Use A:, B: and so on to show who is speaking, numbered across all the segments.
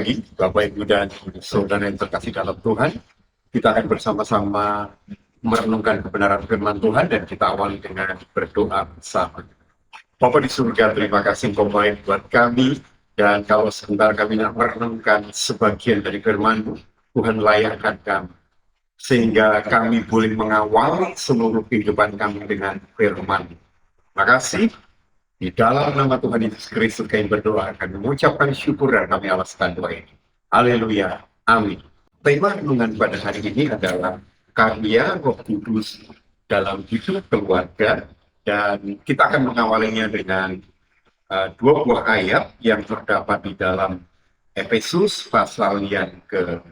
A: pagi, Bapak, Ibu, dan Saudara yang terkasih dalam Tuhan. Kita akan bersama-sama merenungkan kebenaran firman Tuhan dan kita awali dengan berdoa bersama. Bapa di surga, terima kasih Engkau baik buat kami. Dan kalau sebentar kami nak merenungkan sebagian dari firman-Mu, Tuhan layakkan kami. Sehingga kami boleh mengawali seluruh kehidupan kami dengan firman-Mu. Terima kasih. Di dalam nama Tuhan Yesus Kristus kami berdoa, kami mengucapkan syukur dan kami alaskan doa ini. Haleluya. Amin. Tema renungan pada hari ini adalah karya Roh Kudus dalam hidup keluarga, dan kita akan mengawalinya dengan dua buah ayat yang terdapat di dalam Efesus pasal yang ke-1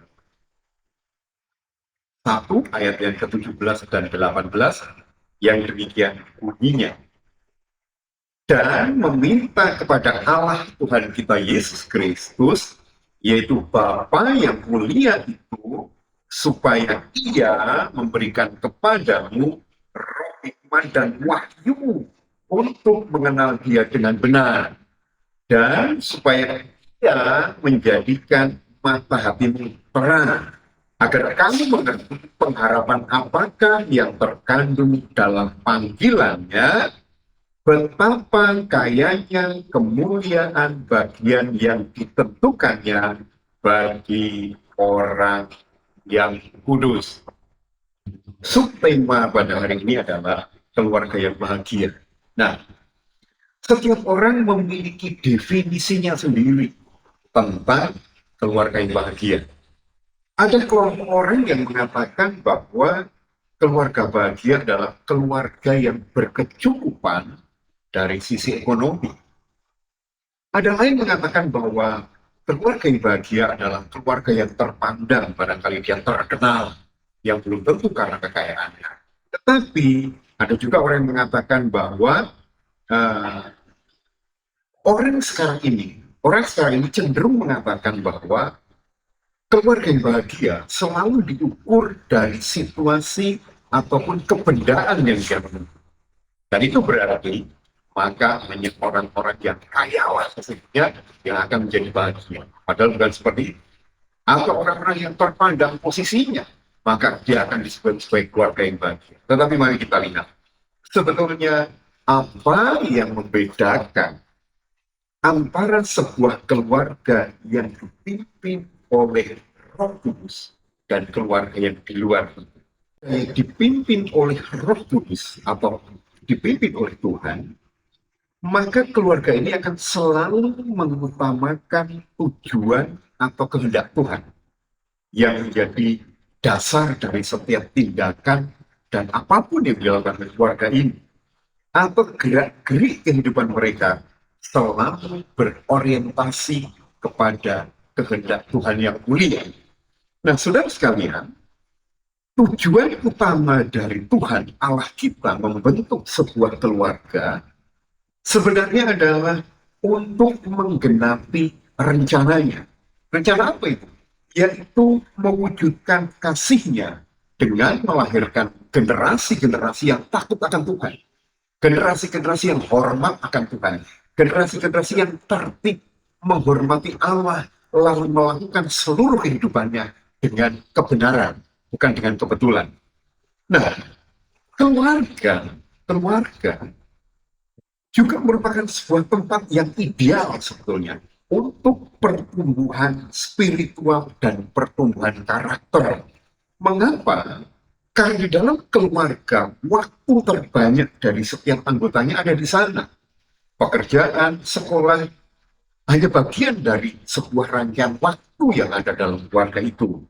A: ayat yang ke-17 dan 18 yang demikian bunyinya. Dan meminta kepada Allah Tuhan kita Yesus Kristus, yaitu Bapa yang mulia itu, supaya Ia memberikan kepadamu roh hikmat dan wahyu untuk mengenal Dia dengan benar, dan supaya Ia menjadikan mata hatimu terang, agar kamu mengerti pengharapan apakah yang terkandung dalam panggilannya, betapa kayanya kemuliaan bagian yang ditentukannya bagi orang yang kudus. Subtema pada hari ini adalah keluarga yang bahagia. Nah, setiap orang memiliki definisinya sendiri tentang keluarga yang bahagia. Ada kelompok orang yang mengatakan bahwa keluarga bahagia adalah keluarga yang berkecukupan dari sisi ekonomi. Ada lain mengatakan bahwa keluarga yang bahagia adalah keluarga yang terpandang, barangkali dia terkenal, yang belum tentu karena kekayaannya. Tetapi ada juga orang yang mengatakan bahwa orang sekarang ini cenderung mengatakan bahwa keluarga yang bahagia selalu diukur dari situasi ataupun kebendaan yang dia menempuh. Dan itu berarti maka hanya orang-orang yang kaya saja yang akan menjadi bahagia. Padahal bukan seperti itu. Atau orang-orang yang terpandang posisinya, maka dia akan disebut sebagai keluarga yang bahagia. Tetapi mari kita lihat, sebetulnya apa yang membedakan antara sebuah keluarga yang dipimpin oleh Roh Kudus dan keluarga yang di luar itu. Dipimpin oleh Roh Kudus atau dipimpin oleh Tuhan, maka keluarga ini akan selalu mengutamakan tujuan atau kehendak Tuhan yang menjadi dasar dari setiap tindakan dan apapun yang dilakukan oleh keluarga ini, atau gerak-gerik kehidupan mereka selalu berorientasi kepada kehendak Tuhan yang mulia. Nah, saudara sekalian, tujuan utama dari Tuhan Allah kita membentuk sebuah keluarga sebenarnya adalah untuk menggenapi rencananya. Rencana apa itu? Yaitu mewujudkan kasih-Nya dengan melahirkan generasi-generasi yang takut akan Tuhan. Generasi-generasi yang hormat akan Tuhan. Generasi-generasi yang tertib menghormati Allah, lalu melakukan seluruh kehidupannya dengan kebenaran, bukan dengan kebetulan. Nah, keluarga juga merupakan sebuah tempat yang ideal sebetulnya untuk pertumbuhan spiritual dan pertumbuhan karakter. Mengapa? Karena di dalam keluarga, waktu terbanyak dari setiap anggotanya ada di sana. Pekerjaan, sekolah, hanya bagian dari sebuah rangkaian waktu yang ada dalam keluarga itu.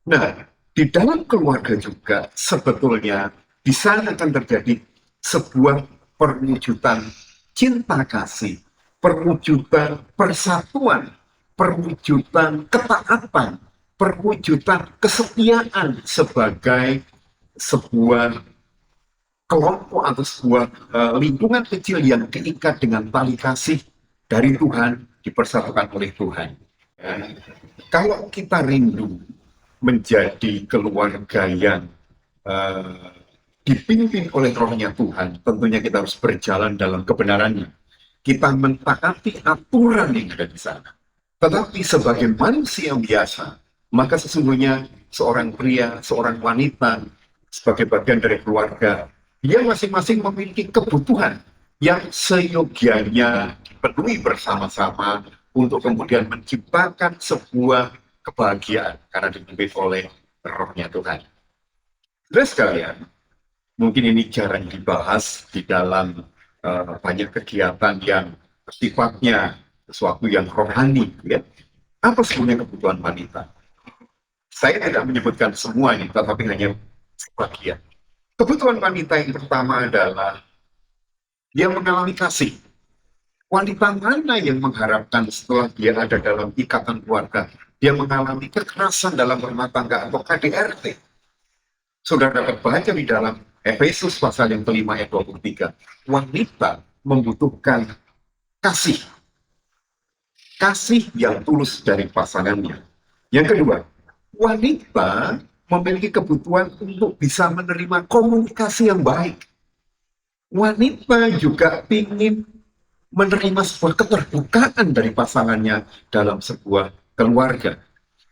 A: Nah, di dalam keluarga juga sebetulnya di sana akan terjadi sebuah perwujudan cinta kasih, perwujudan persatuan, perwujudan ketaatan, perwujudan kesetiaan sebagai sebuah kelompok atau sebuah lingkungan kecil yang diikat dengan tali kasih dari Tuhan, dipersatukan oleh Tuhan. Kalau kita rindu menjadi keluarga yang dipimpin oleh Roh-Nya Tuhan, tentunya kita harus berjalan dalam kebenarannya. Kita mentaati aturan yang ada di sana. Tetapi sebagai manusia biasa, maka sesungguhnya seorang pria, seorang wanita, sebagai bagian dari keluarga, dia masing-masing memiliki kebutuhan yang seyogianya dipenuhi bersama-sama untuk kemudian menciptakan sebuah kebahagiaan karena dipimpin oleh rohnya Tuhan. Terus sekalian, mungkin ini jarang dibahas di dalam banyak kegiatan yang sifatnya sesuatu yang rohani, ya. Apa sebenarnya kebutuhan wanita? Saya tidak menyebutkan semua ini, tetapi hanya sebagian. Kebutuhan wanita yang pertama adalah dia mengalami kasih. Wanita mana yang mengharapkan setelah dia ada dalam ikatan keluarga, dia mengalami kekerasan dalam rumah tangga atau KDRT? Saudara dapat baca di dalam Efesus pasal yang kelima ayat 23. Wanita membutuhkan kasih. Kasih yang tulus dari pasangannya. Yang kedua, wanita memiliki kebutuhan untuk bisa menerima komunikasi yang baik. Wanita juga ingin menerima sebuah keterbukaan dari pasangannya dalam sebuah keluarga.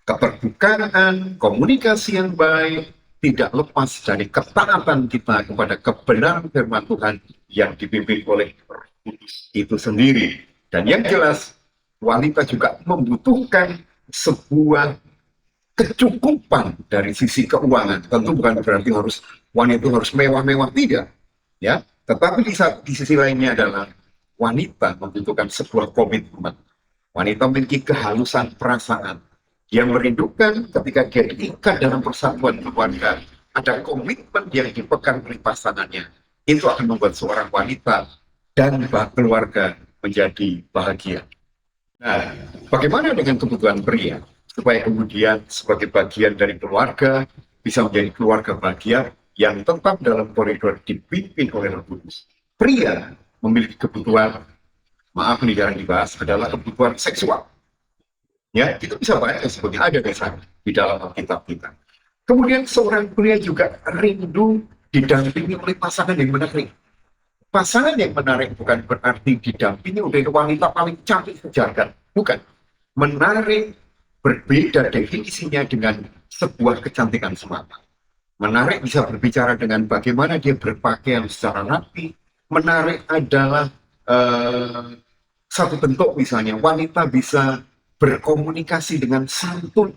A: Keterbukaan, komunikasi yang baik, tidak lepas dari ketaatan kita kepada kebenaran firman Tuhan yang dipimpin oleh Roh Kudus itu sendiri. Dan yang jelas, wanita juga membutuhkan sebuah kecukupan dari sisi keuangan. Tentu bukan berarti wanita harus mewah-mewah, tidak, ya. Tetapi di sisi lainnya adalah wanita membutuhkan sebuah komitmen. Wanita memiliki kehalusan perasaan yang merindukan ketika dia diikat dalam persatuan keluarga, ada komitmen yang dipegang oleh pasangannya. Itu akan membuat seorang wanita dan keluarga menjadi bahagia. Nah, bagaimana dengan kebutuhan pria? Supaya kemudian sebagai bagian dari keluarga, bisa menjadi keluarga bahagia yang tetap dalam koridor dipimpin oleh Roh Kudus. Pria memiliki kebutuhan, maaf ini jarang dibahas, adalah kebutuhan seksual. Ya, itu bisa banyak seperti ada di dalam Alkitab kita. Kemudian seorang pria juga rindu didampingi oleh pasangan yang menarik. Pasangan yang menarik bukan berarti didampingi oleh wanita paling cantik sejagat. Bukan. Menarik berbeda definisinya dengan sebuah kecantikan semata. Menarik bisa berbicara dengan bagaimana dia berpakaian secara rapi. Menarik adalah satu bentuk, misalnya wanita bisa berkomunikasi dengan santun,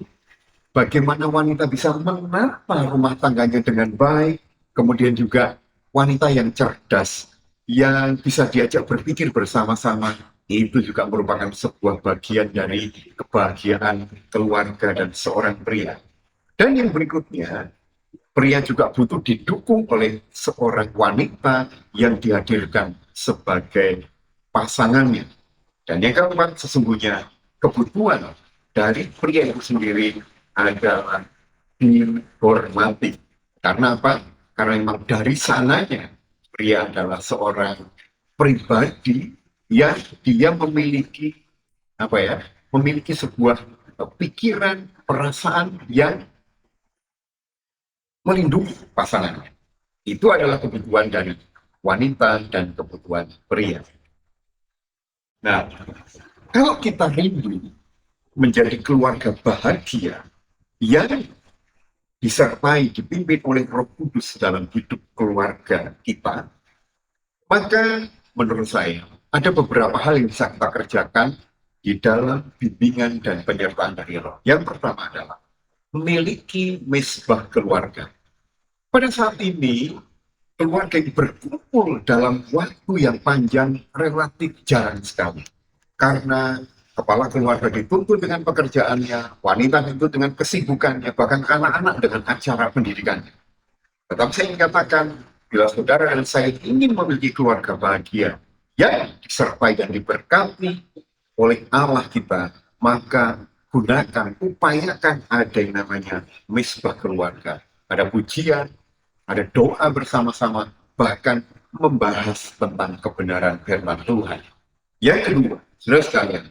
A: bagaimana wanita bisa menata rumah tangganya dengan baik, kemudian juga wanita yang cerdas, yang bisa diajak berpikir bersama-sama, itu juga merupakan sebuah bagian dari kebahagiaan keluarga dan seorang pria. Dan yang berikutnya, pria juga butuh didukung oleh seorang wanita yang dihadirkan sebagai pasangannya. Dan yang keempat, sesungguhnya kebutuhan dari pria itu sendiri adalah dihormati. Karena apa? Karena memang dari sananya pria adalah seorang pribadi yang dia memiliki apa ya? Memiliki sebuah pikiran, perasaan yang melindungi pasangannya. Itu adalah kebutuhan dari wanita dan kebutuhan pria. Nah, kalau kita rindu menjadi keluarga bahagia yang disertai, dipimpin oleh Roh Kudus dalam hidup keluarga kita, maka menurut saya ada beberapa hal yang bisa kita kerjakan di dalam bimbingan dan penyertaan dari Roh. Yang pertama adalah memiliki mesbah keluarga. Pada saat ini, keluarga yang berkumpul dalam waktu yang panjang relatif jarang sekali. Karena kepala keluarga dituntut dengan pekerjaannya, wanita dituntut dengan kesibukannya, bahkan anak-anak dengan acara pendidikannya. Tetapi saya ingin katakan, bila saudara dan saya ingin memiliki keluarga bahagia yang disertai dan diberkati oleh Allah kita, maka gunakan, upayakan ada yang namanya mesbah keluarga. Ada pujian, ada doa bersama-sama, bahkan membahas tentang kebenaran firman Tuhan. Yang kedua, saudara sekalian,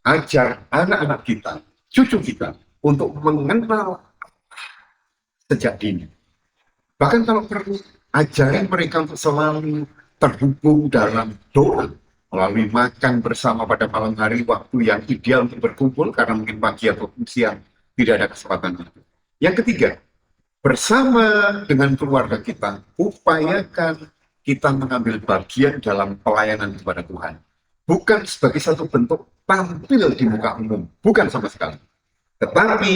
A: ajar anak-anak kita, cucu kita, untuk mengenal sejak dini. Bahkan kalau perlu, ajarin mereka untuk selalu terhubung dalam doa. melalui makan bersama pada malam hari, waktu yang ideal untuk berkumpul karena mungkin pagi atau siang tidak ada kesempatan itu. Yang ketiga, bersama dengan keluarga kita, upayakan kita mengambil bagian dalam pelayanan kepada Tuhan. Bukan sebagai satu bentuk tampil di muka umum, bukan sama sekali. Tetapi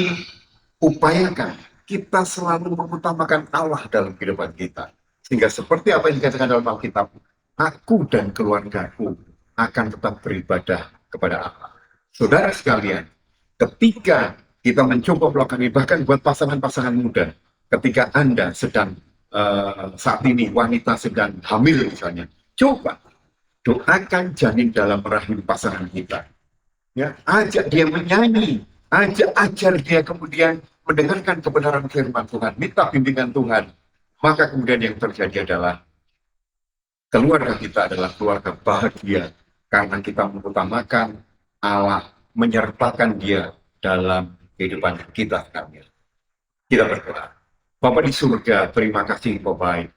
A: upayakan kita selalu mengutamakan Allah dalam kehidupan kita. Sehingga seperti apa yang dikatakan dalam Alkitab, aku dan keluargaku akan tetap beribadah kepada Allah. Saudara sekalian, ketika kita mencoba melakukan ini, bahkan buat pasangan-pasangan muda, ketika Anda sedang saat ini wanita sedang hamil misalnya, coba doakan janin dalam rahim pasangan kita. Ya, ajak dia menyanyi, ajar dia kemudian mendengarkan kebenaran firman Tuhan, minta bimbingan Tuhan. Maka kemudian yang terjadi adalah keluarga kita adalah keluarga bahagia karena kita mengutamakan Allah, menyertakan dia dalam kehidupan kita sekarang. Kita berdoa. Bapa di surga, terima kasih Bapak.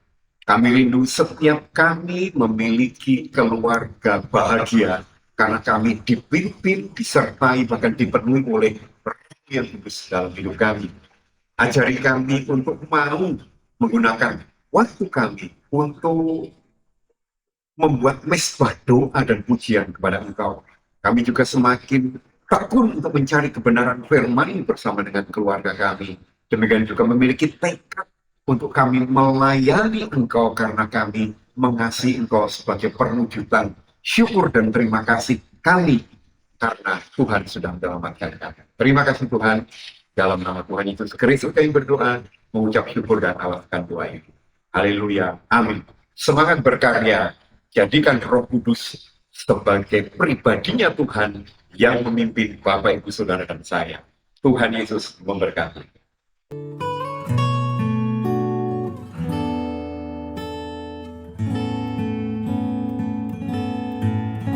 A: Kami rindu setiap kami memiliki keluarga bahagia karena kami dipimpin, disertai, bahkan dipenuhi oleh Roh yang kudus dalam hidup kami. Ajari kami untuk mau menggunakan waktu kami untuk membuat mesbah doa dan pujian kepada Engkau. Kami juga semakin tekun untuk mencari kebenaran firman bersama dengan keluarga kami. Demikian juga memiliki tekad untuk kami melayani Engkau karena kami mengasihi Engkau sebagai perwujudan syukur dan terima kasih kami karena Tuhan sudah menyelamatkan kami. Terima kasih Tuhan. Dalam nama Tuhan Yesus Kristus kami berdoa, mengucap syukur dan alaskan doa ini. Haleluya. Amin. Semangat berkarya. Jadikan Roh Kudus sebagai pribadinya Tuhan yang memimpin Bapak, Ibu, Saudara, dan saya. Tuhan Yesus memberkati.